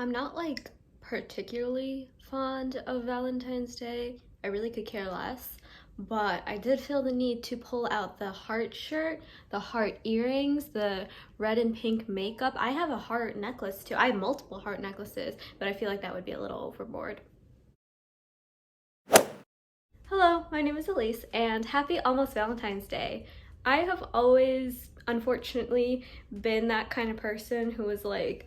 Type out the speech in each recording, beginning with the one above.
I'm not like particularly fond of Valentine's Day. I really could care less. But I did feel the need to pull out the heart shirt, the heart earrings, the red and pink makeup. I have a heart necklace too. I have multiple heart necklaces, but I feel like that would be a little overboard. Hello, my name is Elise, and happy almost Valentine's Day. I have always, unfortunately, been that kind of person who was like,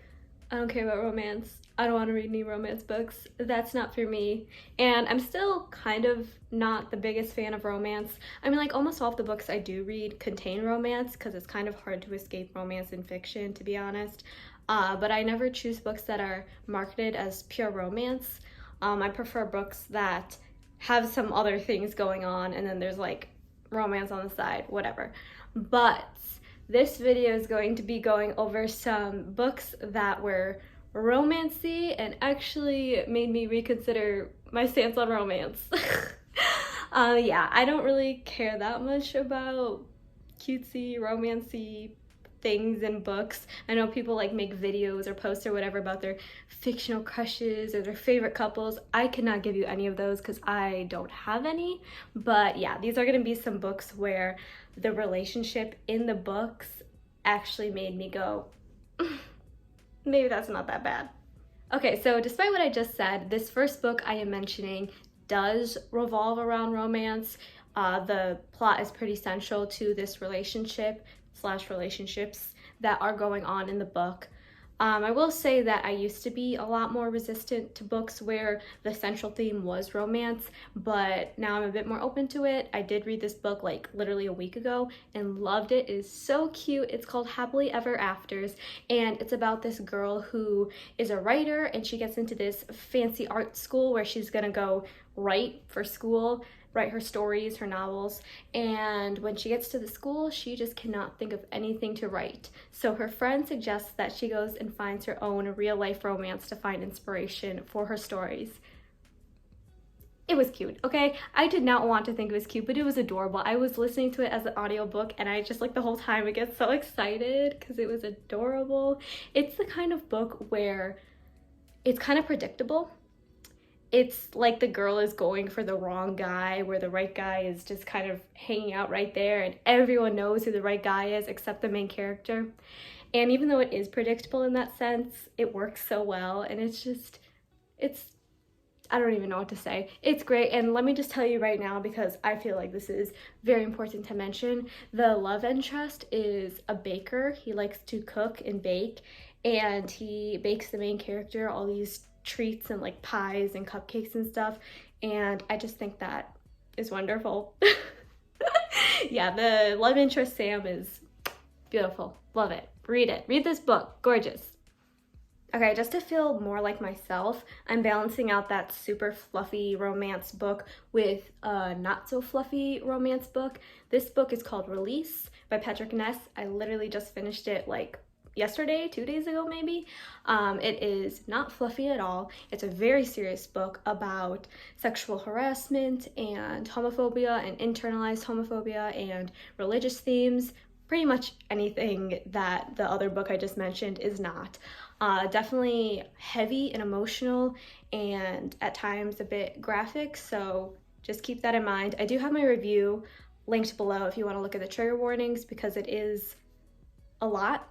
I don't care about romance. I don't want to read any romance books. That's not for me. And I'm still kind of not the biggest fan of romance. I mean, like, almost all of the books I do read contain romance because it's kind of hard to escape romance in fiction, to be honest. But I never choose books that are marketed as pure romance. I prefer books that have some other things going on and then there's like romance on the side, whatever. But this video is going to be going over some books that were romancy and actually made me reconsider my stance on romance. Yeah, I don't really care that much about cutesy, romancy things in books. I know people like make videos or posts or whatever about their fictional crushes or their favorite couples. I cannot give you any of those because I don't have any. But yeah, these are going to be some books where the relationship in the books actually made me go, maybe that's not that bad. Okay, so despite what I just said, this first book I am mentioning does revolve around romance. The plot is pretty central to this relationship slash relationships that are going on in the book. I will say that I used to be a lot more resistant to books where the central theme was romance, but now I'm a bit more open to it. I did read this book like literally a week ago and loved it. It is so cute. It's called Happily Ever Afters, and it's about this girl who is a writer and she gets into this fancy art school where she's gonna go write for school, write her stories, her novels, and when she gets to the school, she just cannot think of anything to write. So her friend suggests that she goes and finds her own real-life romance to find inspiration for her stories. It was cute, okay? I did not want to think it was cute, but it was adorable. I was listening to it as an audiobook, and I just, like, the whole time I get so excited because it was adorable. It's the kind of book where it's kind of predictable. It's like the girl is going for the wrong guy, where the right guy is just kind of hanging out right there and everyone knows who the right guy is except the main character. And even though it is predictable in that sense, it works so well, and I don't even know what to say. It's great, and let me just tell you right now, because I feel like this is very important to mention, the love interest is a baker. He likes to cook and bake, and he bakes the main character all these treats and like pies and cupcakes and stuff, and I just think that is wonderful. Yeah, the love interest Sam is beautiful. Love it. Read it. Read this book. Gorgeous. Okay, just to feel more like myself, I'm balancing out that super fluffy romance book with a not so fluffy romance book. This book is called Release by Patrick Ness. I literally just finished it like yesterday, 2 days ago maybe. It is not fluffy at all. It's a very serious book about sexual harassment and homophobia and internalized homophobia and religious themes. Pretty much anything that the other book I just mentioned is not. Definitely heavy and emotional and at times a bit graphic, so just keep that in mind. I do have my review linked below if you want to look at the trigger warnings because it is a lot.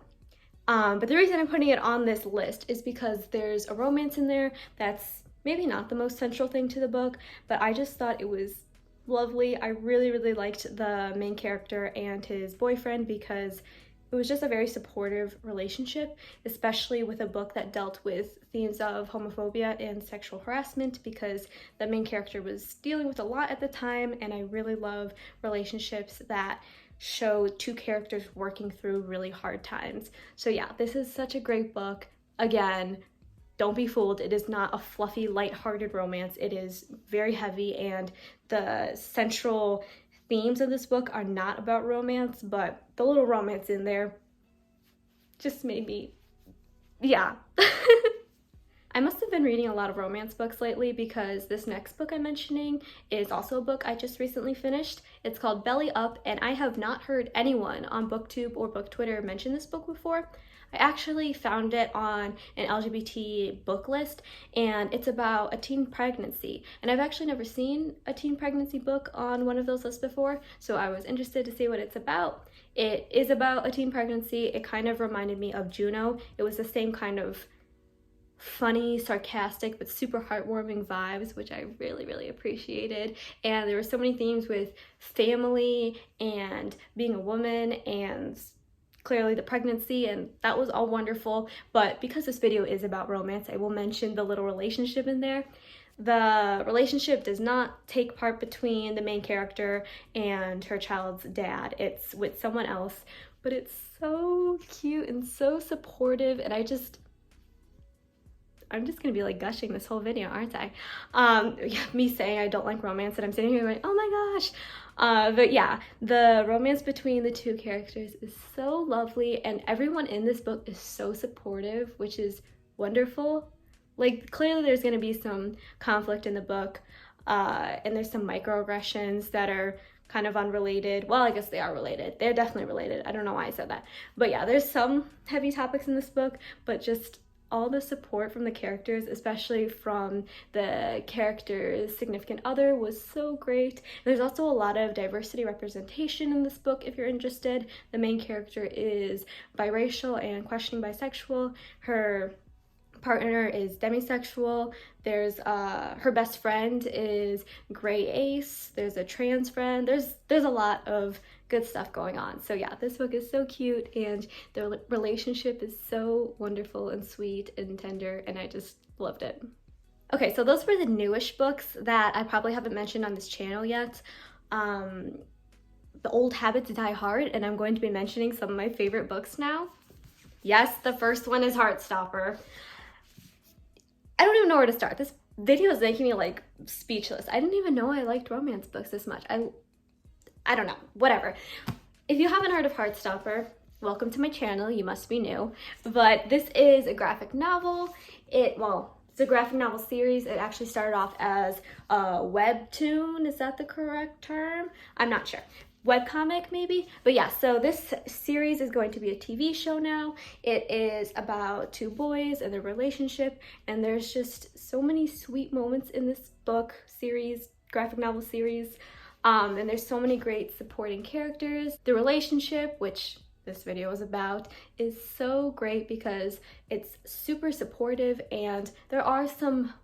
But the reason I'm putting it on this list is because there's a romance in there that's maybe not the most central thing to the book, but I just thought it was lovely. I really liked the main character and his boyfriend because it was just a very supportive relationship, especially with a book that dealt with themes of homophobia and sexual harassment, because the main character was dealing with a lot at the time, and I really love relationships that show two characters working through really hard times. So yeah, this is such a great book. Again, don't be fooled. It is not a fluffy, light-hearted romance. It is very heavy, and the central themes of this book are not about romance, but the little romance in there just made me, yeah. I must have been reading a lot of romance books lately because this next book I'm mentioning is also a book I just recently finished. It's called Belly Up, and I have not heard anyone on BookTube or Book Twitter mention this book before. I actually found it on an LGBT book list, and it's about a teen pregnancy. And I've actually never seen a teen pregnancy book on one of those lists before, so I was interested to see what it's about. It is about a teen pregnancy. It kind of reminded me of Juno. It was the same kind of funny, sarcastic, but super heartwarming vibes, which I really, really appreciated. And there were so many themes with family and being a woman and clearly the pregnancy, and that was all wonderful. But because this video is about romance, I will mention the little relationship in there. The relationship does not take part between the main character and her child's dad. It's with someone else, but it's so cute and so supportive, and I'm just gonna be like gushing this whole video, aren't I? Me saying I don't like romance, and I'm sitting here going, oh my gosh. But yeah, the romance between the two characters is so lovely, and everyone in this book is so supportive, which is wonderful. Like, clearly there's gonna be some conflict in the book, and there's some microaggressions that are kind of unrelated. Well, I guess they are related. They're definitely related. I don't know why I said that. But yeah, there's some heavy topics in this book, but just all the support from the characters, especially from the character's significant other, was so great. There's also a lot of diversity representation in this book if you're interested. The main character is biracial and questioning bisexual. Her partner is demisexual. There's her best friend is gray ace. There's a trans friend. There's a lot of good stuff going on. So yeah, this book is so cute, and the relationship is so wonderful and sweet and tender, and I just loved it. Okay, so those were the newish books that I probably haven't mentioned on this channel yet. The old habits die hard, and I'm going to be mentioning some of my favorite books now. Yes, the first one is Heartstopper. I don't even know where to start. This video is making me like speechless. I didn't even know I liked romance books this much. I don't know, whatever. If you haven't heard of Heartstopper, welcome to my channel. You must be new. But this is a graphic novel. It's a graphic novel series. It actually started off as a webtoon. Is that the correct term? I'm not sure. Webcomic maybe, but yeah, so this series is going to be a TV show now. It is about two boys and their relationship, and there's just so many sweet moments in this book series, graphic novel series, and there's so many great supporting characters. The relationship, which this video is about, is so great because it's super supportive, and there are some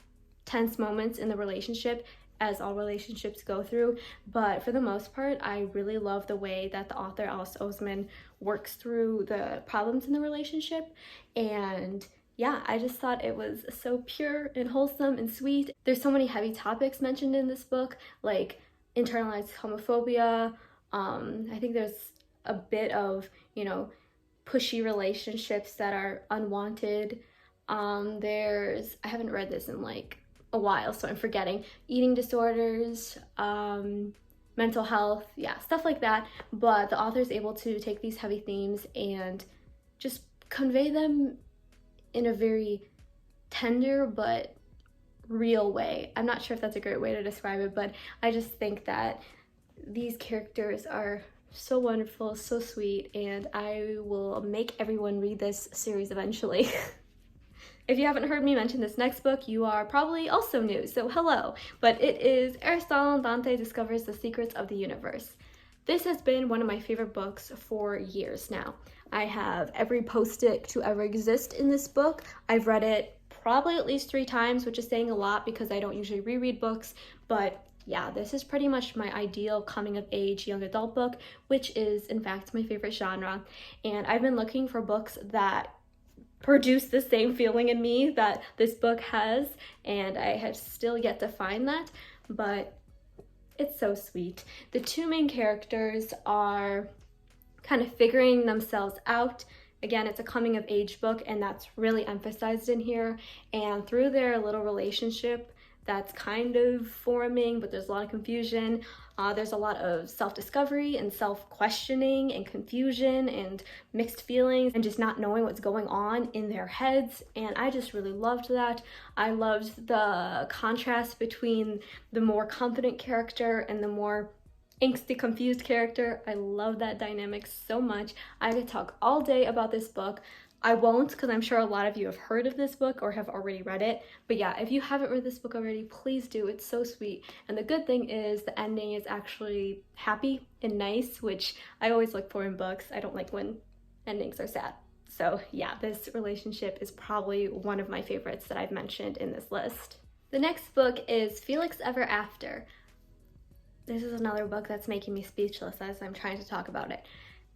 tense moments in the relationship, as all relationships go through, but for the most part, I really love the way that the author Alice Oseman works through the problems in the relationship. And yeah, I just thought it was so pure and wholesome and sweet. There's so many heavy topics mentioned in this book, like internalized homophobia. I think there's a bit of, pushy relationships that are unwanted. I haven't read this in like a while, so I'm forgetting. Eating disorders, mental health, yeah, stuff like that. But the author is able to take these heavy themes and just convey them in a very tender but real way. I'm not sure if that's a great way to describe it, but I just think that these characters are so wonderful, so sweet, and I will make everyone read this series eventually. If you haven't heard me mention this next book, you are probably also new, so hello. But it is Aristotle and Dante Discovers the Secrets of the Universe. This has been one of my favorite books for years now. I have every post-it to ever exist in this book. I've read it probably at least 3 times, which is saying a lot because I don't usually reread books, but yeah, this is pretty much my ideal coming-of-age young adult book, which is, in fact, my favorite genre. And I've been looking for books that produce the same feeling in me that this book has, and I have still yet to find that, but it's so sweet. The two main characters are kind of figuring themselves out. Again, it's a coming-of-age book, and that's really emphasized in here. And through their little relationship that's kind of forming, but there's a lot of confusion. There's a lot of self-discovery and self-questioning and confusion and mixed feelings and just not knowing what's going on in their heads. And I just really loved that. I loved the contrast between the more confident character and the more angsty, confused character. I love that dynamic so much. I could talk all day about this book. I won't, because I'm sure a lot of you have heard of this book or have already read it. But yeah, if you haven't read this book already, please do. It's so sweet. And the good thing is the ending is actually happy and nice, which I always look for in books. I don't like when endings are sad. So yeah, this relationship is probably one of my favorites that I've mentioned in this list. The next book is Felix Ever After. This is another book that's making me speechless as I'm trying to talk about it.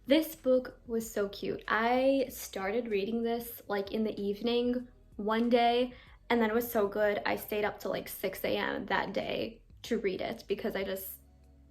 This book was so cute. I started reading this like in the evening one day, and then it was so good I stayed up till like 6 a.m. that day to read it because I just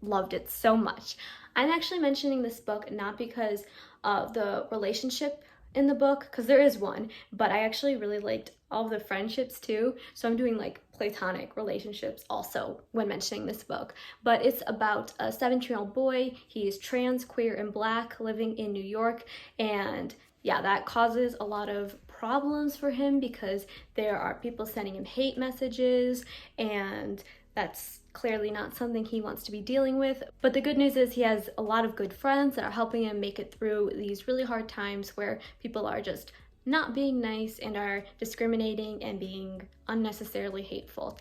loved it so much. I'm actually mentioning this book not because of the relationship in the book, because there is one, but I actually really liked all of the friendships too, so I'm doing like platonic relationships also when mentioning this book. But it's about a 17-year-old boy. He is trans, queer, and black, living in New York, and yeah, that causes a lot of problems for him because there are people sending him hate messages, and that's clearly not something he wants to be dealing with. But the good news is he has a lot of good friends that are helping him make it through these really hard times where people are just not being nice and are discriminating and being unnecessarily hateful.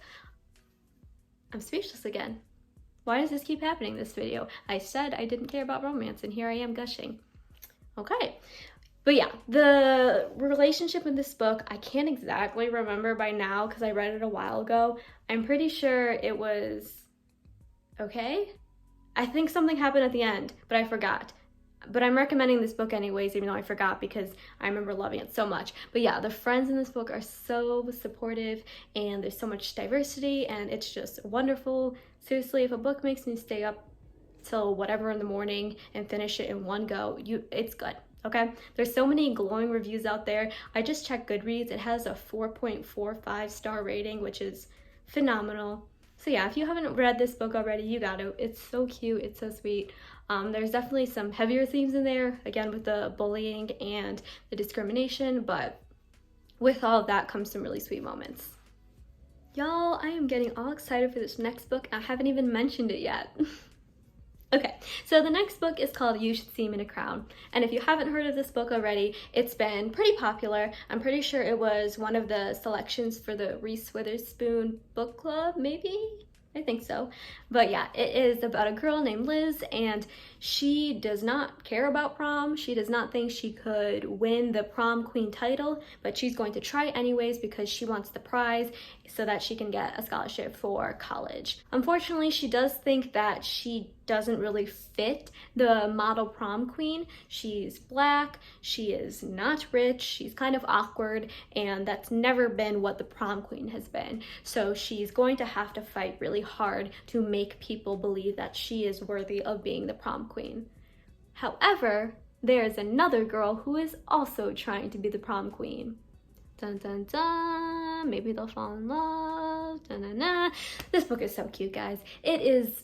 I'm speechless again. Why does this keep happening in this video? I said I didn't care about romance and here I am gushing. Okay. But yeah, the relationship in this book, I can't exactly remember by now because I read it a while ago. I'm pretty sure it was okay. I think something happened at the end, but I forgot. But I'm recommending this book anyways, even though I forgot because I remember loving it so much. But yeah, the friends in this book are so supportive and there's so much diversity and it's just wonderful. Seriously, if a book makes me stay up till whatever in the morning and finish it in one go, it's good. Okay, there's so many glowing reviews out there. I just checked Goodreads. It has a 4.45 star rating, which is phenomenal. So yeah, if you haven't read this book already, you got to. It's so cute. It's so sweet. There's definitely some heavier themes in there, again, with the bullying and the discrimination, but with all of that comes some really sweet moments. Y'all, I am getting all excited for this next book. I haven't even mentioned it yet. Okay, so the next book is called You Should See Him in a Crown. And if you haven't heard of this book already, it's been pretty popular. I'm pretty sure it was one of the selections for the Reese Witherspoon book club, maybe? I think so. But yeah, it is about a girl named Liz, and she does not care about prom. She does not think she could win the prom queen title, but she's going to try anyways because she wants the prize so that she can get a scholarship for college. Unfortunately, she does think that she doesn't really fit the model prom queen. She's black, she is not rich, she's kind of awkward, and that's never been what the prom queen has been. So she's going to have to fight really hard to make people believe that she is worthy of being the prom queen. However, there's another girl who is also trying to be the prom queen. Dun dun dun, maybe they'll fall in love, dun dun dun. This book is so cute, guys. It is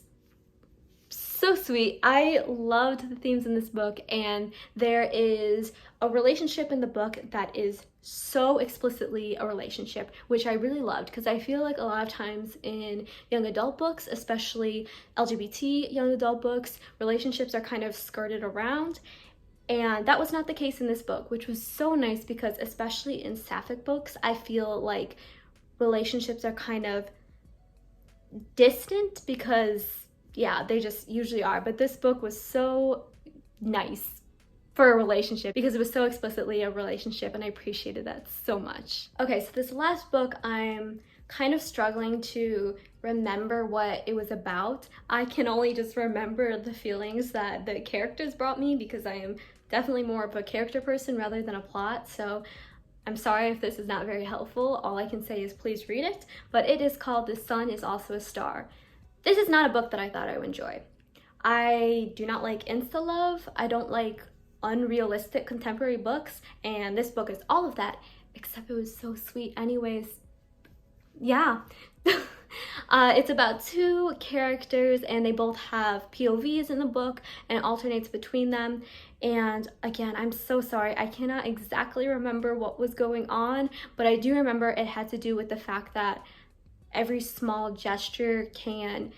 so sweet. I loved the themes in this book, and there is a relationship in the book that is so explicitly a relationship, which I really loved because I feel like a lot of times in young adult books, especially LGBT young adult books, relationships are kind of skirted around. And that was not the case in this book, which was so nice because especially in sapphic books, I feel like relationships are kind of distant because yeah, they just usually are. But this book was so nice for a relationship because it was so explicitly a relationship, and I appreciated that so much. Okay, so this last book, I'm kind of struggling to remember what it was about. I can only just remember the feelings that the characters brought me because I am definitely more of a character person rather than a plot. So I'm sorry if this is not very helpful. All I can say is please read it. But it is called The Sun Is Also a Star. This is not a book that I thought I would enjoy. I do not like insta-love. I don't like unrealistic contemporary books, and this book is all of that, except it was so sweet anyways. yeah. It's about two characters and they both have POVs in the book and it alternates between them. And again, I'm so sorry, I cannot exactly remember what was going on, but I do remember it had to do with the fact that every small gesture can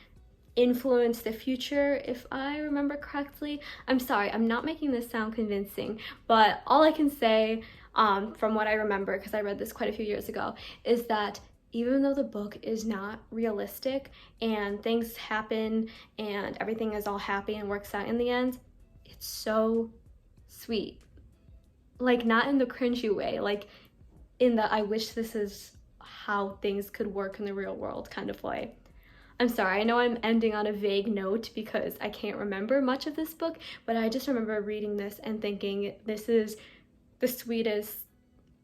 influence the future, if I remember correctly. I'm sorry, I'm not making this sound convincing, but all I can say from what I remember, because I read this quite a few years ago, is that even though the book is not realistic and things happen and everything is all happy and works out in the end, it's so sweet. Like, not in the cringy way, like in the I wish this is how things could work in the real world kind of way. I'm sorry, I know I'm ending on a vague note because I can't remember much of this book, but I just remember reading this and thinking this is the sweetest,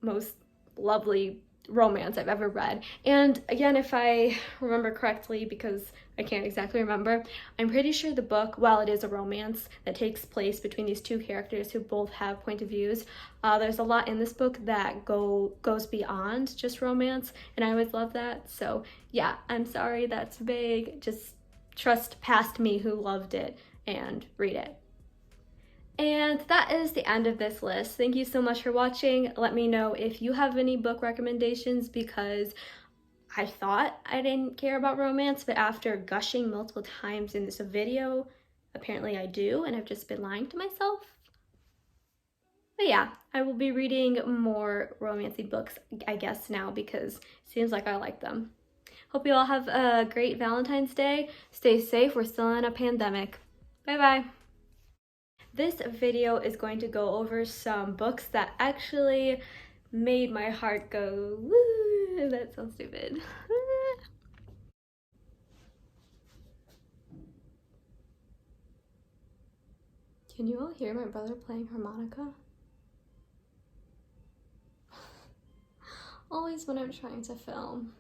most lovely romance I've ever read. And again, if I remember correctly, because I can't exactly remember, I'm pretty sure the book, while it is a romance that takes place between these two characters who both have point of views, there's a lot in this book that goes beyond just romance, and I always love that. So yeah, I'm sorry that's vague. Just trust past me who loved it and read it. And that is the end of this list. Thank you so much for watching. Let me know if you have any book recommendations, because I thought I didn't care about romance, but after gushing multiple times in this video, apparently I do, and I've just been lying to myself. But yeah, I will be reading more romancy books, I guess, now, because it seems like I like them. Hope you all have a great Valentine's Day. Stay safe. We're still in a pandemic. Bye-bye. This video is going to go over some books that actually made my heart go, woo! That sounds stupid. Can you all hear my brother playing harmonica? Always when I'm trying to film.